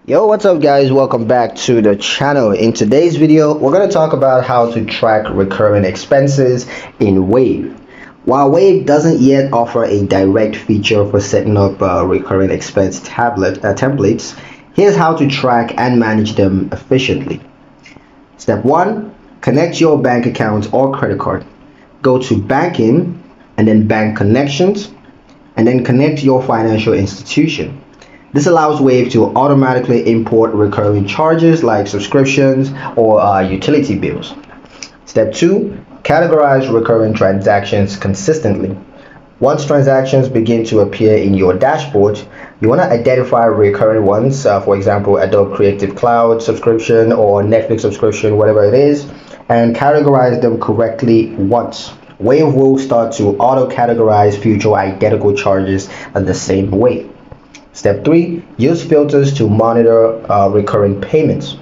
Yo, what's up guys? Welcome back to the channel. In today's video, we're going to talk about how to track recurring expenses in Wave. While Wave doesn't yet offer a direct feature for setting up recurring expense templates, here's how to track and manage them efficiently. Step 1. Connect your bank account or credit card. Go to Banking and then Bank Connections and then connect your financial institution. This allows Wave to automatically import recurring charges like subscriptions or utility bills. Step 2. Categorize recurring transactions consistently. Once transactions begin to appear in your dashboard, you want to identify recurring ones, for example, Adobe Creative Cloud subscription or Netflix subscription, whatever it is, and categorize them correctly once. Wave will start to auto-categorize future identical charges in the same way. Step 3. Use filters to monitor recurring payments.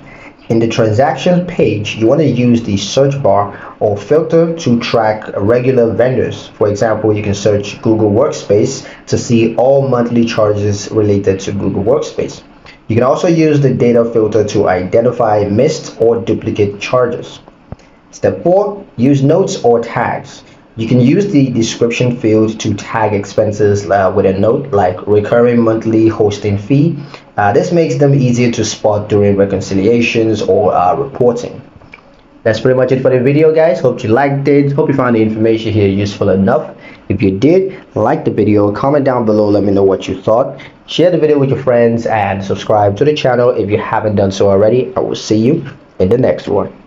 In the transactions page, you want to use the search bar or filter to track regular vendors. For example, you can search Google Workspace to see all monthly charges related to Google Workspace. You can also use the data filter to identify missed or duplicate charges. Step 4. Use notes or tags. You can use the description field to tag expenses with a note like recurring monthly hosting fee. This makes them easier to spot during reconciliations or reporting. That's pretty much it for the video, guys. Hope you liked it. Hope you found the information here useful enough. If you did, like the video, comment down below, let me know what you thought. Share the video with your friends and subscribe to the channel if you haven't done so already. I will see you in the next one.